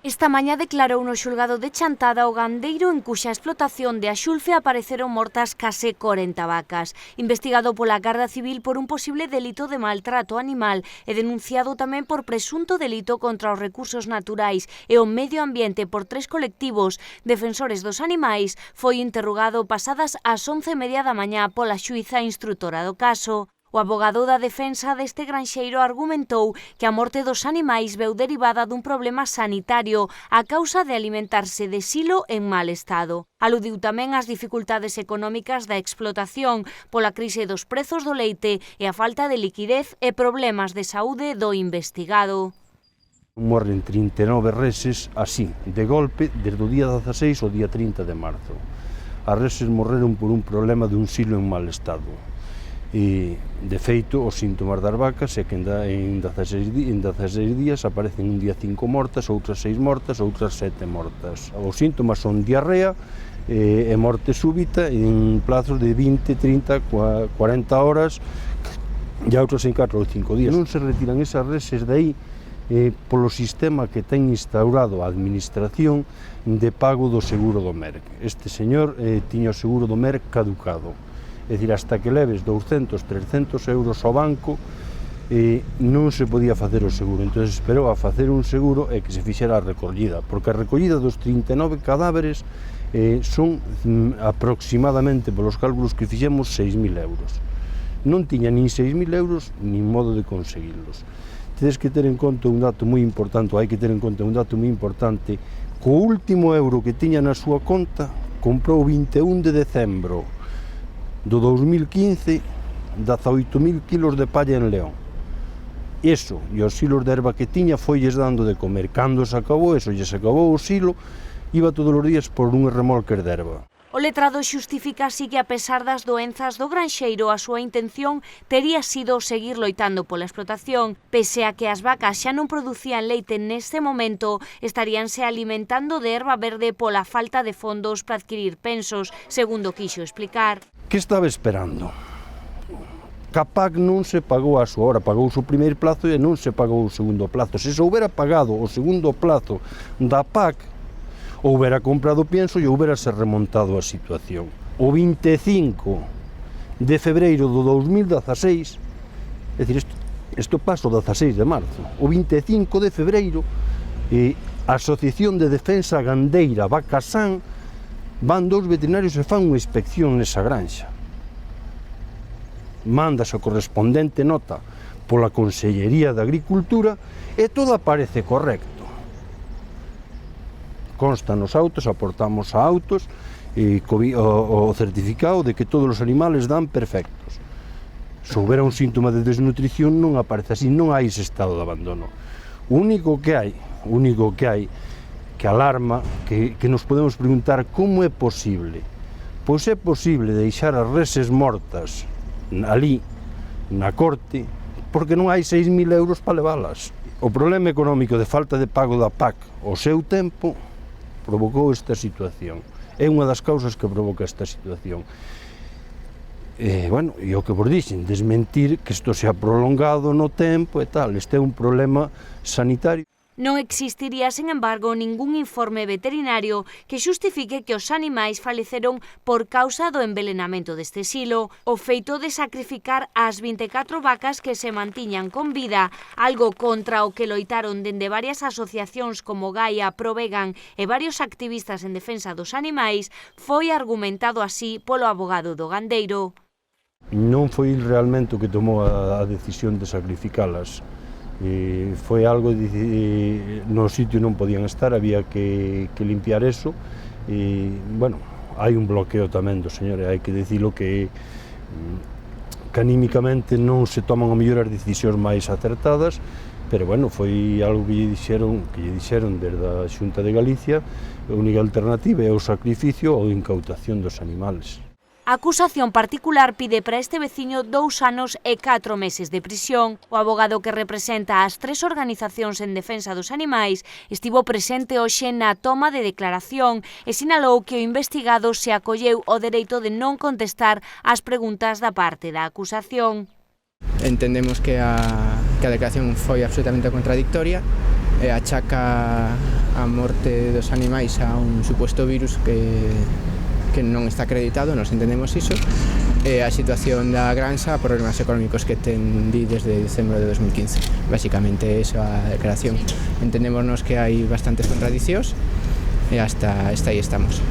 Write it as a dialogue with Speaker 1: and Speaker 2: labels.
Speaker 1: Esta mañá declarou no xulgado de Chantada o gandeiro en cuxa explotación de Axulfe apareceron mortas case 40 vacas. Investigado pola Garda Civil por un posible delito de maltrato animal e denunciado tamén por presunto delito contra os recursos naturais e o medio ambiente por 3 colectivos defensores dos animais, foi interrogado pasadas as 11:30 da mañá pola xuíza instrutora do caso. O abogado da defensa deste granxeiro argumentou que a morte dos animais veu derivada dun problema sanitario a causa de alimentarse de silo en mal estado. Aludiu tamén ás dificultades económicas da explotación pola crise dos prezos do leite e a falta de liquidez e problemas de saúde do investigado.
Speaker 2: Morren 39 reses así, de golpe, desde o día 16 ao día 30 de marzo. As reses morreron por un problema dun silo en mal estado. E, de feito, os síntomas das vacas é que en 16 días aparecen un día 5 mortas, outras 6 mortas, outras 7 mortas. Os síntomas son diarrea e morte súbita en plazos de 20, 30, 40 horas e outros en 4 ou 5 días. Non se retiran esas reses de aí polo sistema que ten instaurado a administración de pago do seguro do MERC. Este señor tiña o seguro do MERC caducado. É dicir, hasta que leves 200, 300 euros ao banco non se podía facer o seguro. Entón esperou a facer un seguro e que se fixera a recollida, porque a recollida dos 39 cadáveres son aproximadamente, polos cálculos que fixemos, 6.000 euros. Non tiña nin 6.000 euros nin modo de conseguirlos. Tedes que ter en conta un dato moi importante, hai que ter en conta un dato moi importante, co último euro que tiña na súa conta, comprou 21 de decembro do 2015, 18.000 kilos de palla en León. Eso e os silos de erva que tiña foilles dando de comer. Cando se acabou eso, se acabou o silo, iba todos os días por un remolques de erva.
Speaker 1: O letrado xustifica así que a pesar das doenzas do granxeiro, a súa intención tería sido seguir loitando pola explotación, pese a que as vacas xa non producían leite neste momento, estaríanse alimentando de erva verde pola falta de fondos para adquirir pensos, segundo quixo explicar.
Speaker 2: Que estaba esperando? Capac non se pagou a súa hora, pagou o primeiro plazo e non se pagou o segundo plazo. Se houbera pagado o segundo plazo da PAC, houbera comprado pienso e houbera se remontado a situación. O 25 de febreiro do 2016, é dicir, isto pasa o 16 de marzo, o 25 de febreiro, a Asociación de Defensa Gandeira Vacasán van dous veterinarios e fan unha inspección nesa granxa. Mándase a correspondente nota pola Consellería de Agricultura e todo aparece correcto. Consta nos autos, aportamos a autos o certificado de que todos os animales dan perfectos. Se houbera un síntoma de desnutrición non aparece así, non hai ese estado de abandono. O único que hai que alarma, que nos podemos preguntar como é posible. Pois é posible deixar as reses mortas ali, na corte, porque non hai 6.000 euros para leválas. O problema económico de falta de pago da PAC ao seu tempo provocou esta situación. É unha das causas que provoca esta situación. E o que vos dixen, desmentir que isto se ha prolongado no tempo e tal. Este é un problema sanitario.
Speaker 1: Non existiría, sen embargo, ningún informe veterinario que xustifique que os animais faleceron por causa do envelenamento deste silo. O feito de sacrificar as 24 vacas que se mantiñan con vida, algo contra o que loitaron dende varias asociacións como Gaia, Provegan e varios activistas en defensa dos animais, foi argumentado así polo abogado do gandeiro.
Speaker 2: Non foi realmente o que tomou a decisión de sacrificalas. Foi algo no sitio non podían estar, había que limpiar eso e, hai un bloqueo tamén do señor, hai que dicilo que anímicamente non se toman a mellor as decisións máis acertadas, pero foi algo que lle dixeron desde a Xunta de Galicia, a única alternativa é o sacrificio ou incautación dos animales.
Speaker 1: A acusación particular pide para este veciño 2 anos e 4 meses de prisión. O abogado que representa as 3 organizacións en defensa dos animais estivo presente hoxe na toma de declaración e sinalou que o investigado se acolleu ao dereito de non contestar ás preguntas da parte da acusación.
Speaker 3: Entendemos que a declaración foi absolutamente contradictoria e achaca a morte dos animais a un suposto virus que non está acreditado, nos entendemos iso, e a situación da granxa, problemas económicos que ten desde decembro de 2015. Básicamente iso a declaración. Entendémonos que hai bastantes contradicións e hasta aí estamos.